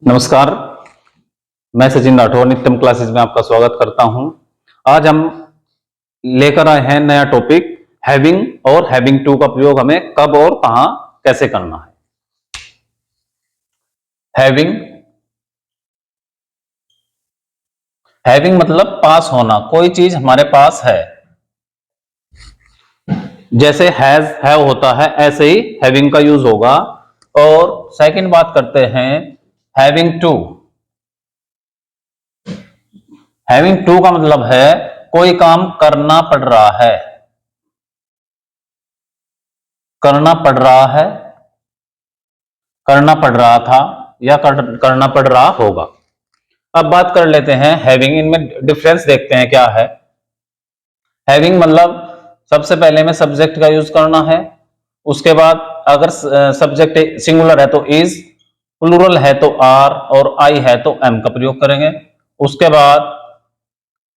नमस्कार, मैं सचिन राठौर नित्यम क्लासेस में आपका स्वागत करता हूं। आज हम लेकर आए हैं नया टॉपिक हैविंग और हैविंग टू का प्रयोग हमें कब और कहां कैसे करना है। हैविंग मतलब पास होना, कोई चीज हमारे पास है। जैसे हैव होता है ऐसे ही हैविंग का यूज होगा। और सेकंड बात करते हैं हैविंग टू। हैविंग टू का मतलब है कोई काम करना पड़ रहा है, करना पड़ रहा है, करना पड़ रहा था या करना पड़ रहा होगा। अब बात कर लेते हैं हैविंग, इनमें डिफरेंस देखते हैं क्या है। हैविंग मतलब सबसे पहले में सब्जेक्ट का यूज करना है, उसके बाद अगर सब्जेक्ट सिंगुलर है तो इज, प्लूरल है तो आर और आई है तो एम का प्रयोग करेंगे। उसके बाद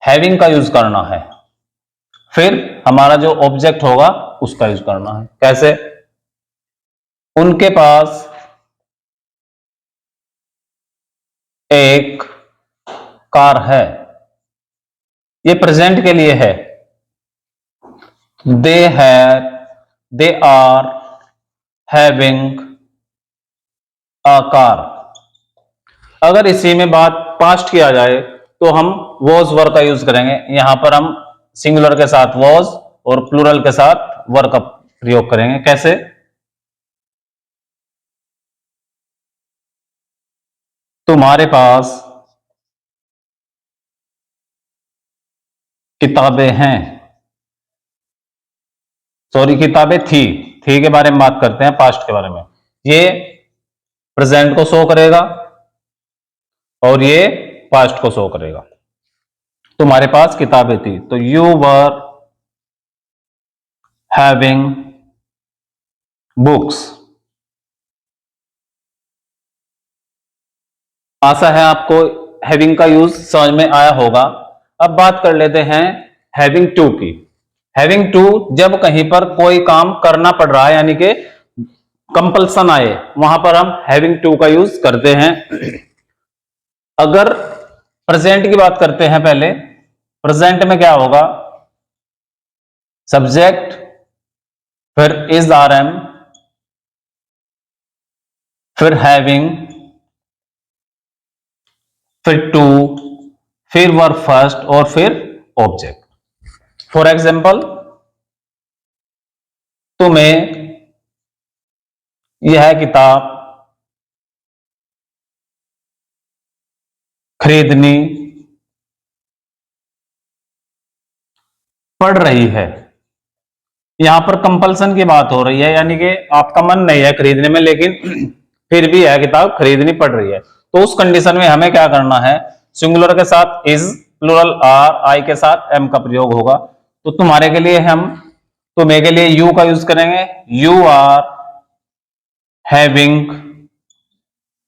हैविंग का यूज करना है, फिर हमारा जो ऑब्जेक्ट होगा उसका यूज करना है। कैसे? उनके पास एक कार है, ये प्रेजेंट के लिए है। They are having a car. अगर इसी में बात पास्ट किया जाए तो हम वॉज वर का यूज करेंगे। यहां पर हम सिंगुलर के साथ वॉज और प्लूरल के साथ वर का प्रयोग करेंगे। कैसे? तुम्हारे पास किताबें हैं, सॉरी किताबें थी के बारे में बात करते हैं, पास्ट के बारे में। ये प्रेजेंट को शो करेगा और ये पास्ट को शो करेगा। तुम्हारे पास किताबें थी तो यू वर हैविंग बुक्स। आशा है आपको हैविंग का यूज समझ में आया होगा। अब बात कर लेते हैं हैविंग टू की। हैविंग टू जब कहीं पर कोई काम करना पड़ रहा है यानी कि कंपल्सन आए, वहां पर हम हैविंग टू का यूज करते हैं। अगर प्रेजेंट की बात करते हैं, पहले प्रेजेंट में क्या होगा? सब्जेक्ट, फिर इज आर एम, फिर हैविंग, फिर टू, फिर वर्ब फर्स्ट और फिर ऑब्जेक्ट। फॉर एग्जाम्पल, तुम्हें यह किताब खरीदनी पड़ रही है। यहां पर कंपल्सन की बात हो रही है, यानी कि आपका मन नहीं है खरीदने में, लेकिन फिर भी यह किताब खरीदनी पड़ रही है। तो उस कंडीशन में हमें क्या करना है? सिंगुलर के साथ इज, प्लूरल आर, आई के साथ एम का प्रयोग होगा। तो तुम्हारे के लिए तुम्हें के लिए यू का यूज करेंगे। You are having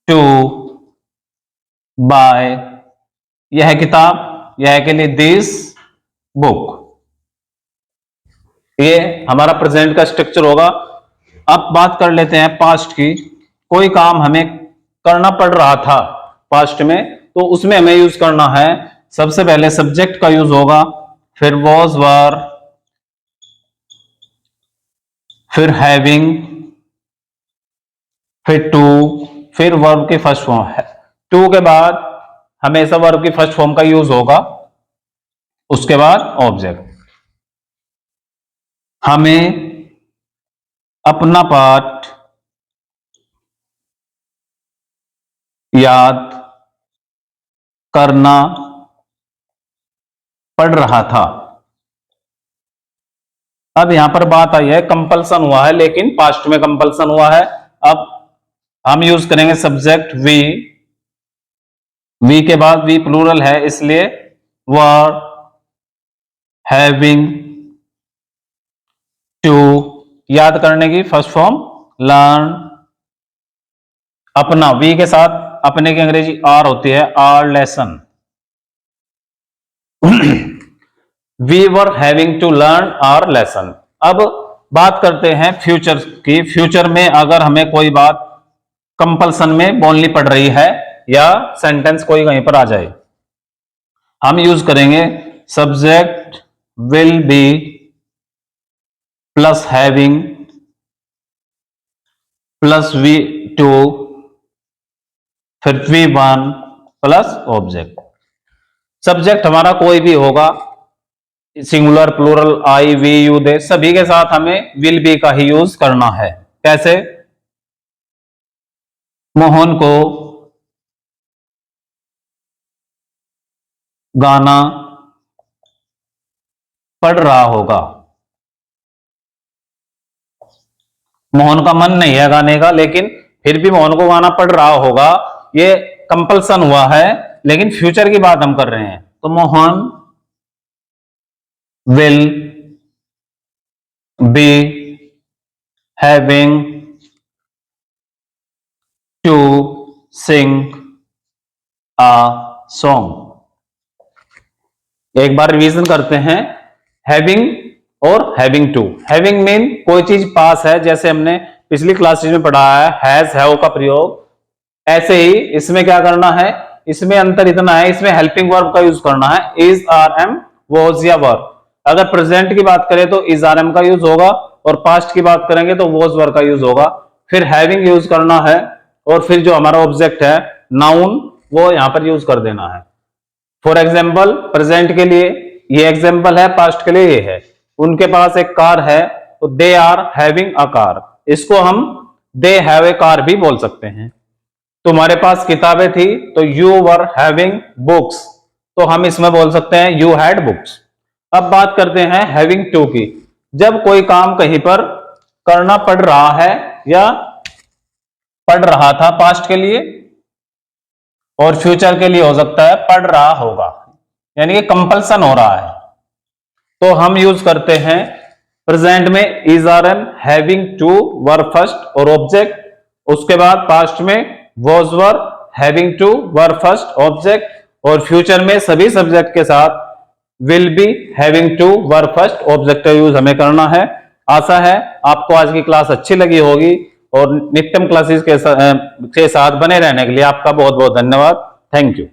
to buy यह किताब, यह के लिए दिस बुक। ये हमारा प्रेजेंट का स्ट्रक्चर होगा। अब बात कर लेते हैं पास्ट की। कोई काम हमें करना पड़ रहा था पास्ट में, तो उसमें हमें यूज करना है, सबसे पहले सब्जेक्ट का यूज होगा, फिर वॉज वर, फिर हैविंग, फिर टू, फिर वर्ब की फर्स्ट फॉर्म है। टू के बाद हमेशा वर्ब की फर्स्ट फॉर्म का यूज होगा, उसके बाद ऑब्जेक्ट। हमें अपना पाठ याद करना पड़ रहा था। अब यहां पर बात आई है कंपल्सन हुआ है, लेकिन पास्ट में कंपल्सन हुआ है। अब हम यूज करेंगे सब्जेक्ट वी के बाद वी प्लूरल है, इसलिए वर हैविंग टू, याद करने की फर्स्ट फॉर्म लर्न, अपना वी के साथ अपने की अंग्रेजी आर होती है, our lesson. We were having to learn our lesson. अब बात करते हैं फ्यूचर की। फ्यूचर में अगर हमें कोई बात कंपल्सन में बोलनी पड़ रही है या सेंटेंस कोई कहीं पर आ जाए, हम यूज करेंगे subject will be plus having plus V2 फिर V1 प्लस ऑब्जेक्ट। सब्जेक्ट हमारा कोई भी होगा, singular plural I we you they, सभी के साथ हमें विल बी का ही यूज करना है। कैसे? मोहन को गाना पढ़ रहा होगा। मोहन का मन नहीं है गाने का, लेकिन फिर भी मोहन को गाना पढ़ रहा होगा, ये कंपल्सन हुआ है, लेकिन फ्यूचर की बात हम कर रहे हैं। तो Mohan will be having to sing a song. एक बार रिवीजन करते हैं। हैविंग और हैविंग टू। हैविंग मीन कोई चीज पास है, जैसे हमने पिछली क्लासेज में पढ़ा है हैज हैव का प्रयोग। ऐसे ही इसमें क्या करना है, इसमें अंतर इतना है, इसमें हेल्पिंग वर्ब का यूज करना है, इज आर एम वॉज या वर। अगर प्रेजेंट की बात करें तो इज आर एम का यूज होगा, और पास्ट की बात करेंगे तो वॉज वर का यूज होगा। फिर हैविंग यूज करना है, और फिर जो हमारा ऑब्जेक्ट है नाउन वो यहां पर यूज कर देना है। फॉर एग्जाम्पल प्रेजेंट के लिए ये एग्जाम्पल है, पास्ट के लिए ये है। उनके पास एक कार है, तो they are having a car, इसको हम दे हैव ए कार भी बोल सकते हैं। तुम्हारे पास किताबें थी तो यू वर हैविंग बुक्स, तो हम इसमें बोल सकते हैं यू हैड बुक्स। अब बात करते हैं हैविंग टू की। जब कोई काम कहीं पर करना पड़ रहा है या पढ़ रहा था पास्ट के लिए, और फ्यूचर के लिए हो सकता है पढ़ रहा होगा, यानी कि कंपल्सन हो रहा है, तो हम यूज करते हैं प्रेजेंट में is are am having to verb first और ऑब्जेक्ट, उसके बाद पास्ट में was were having to verb first object, और फ्यूचर में सभी सब्जेक्ट के साथ will be having to verb first object का यूज हमें करना है। आशा है आपको आज की क्लास अच्छी लगी होगी, और नित्यम क्लासेस के साथ बने रहने के लिए आपका बहुत बहुत धन्यवाद। Thank you.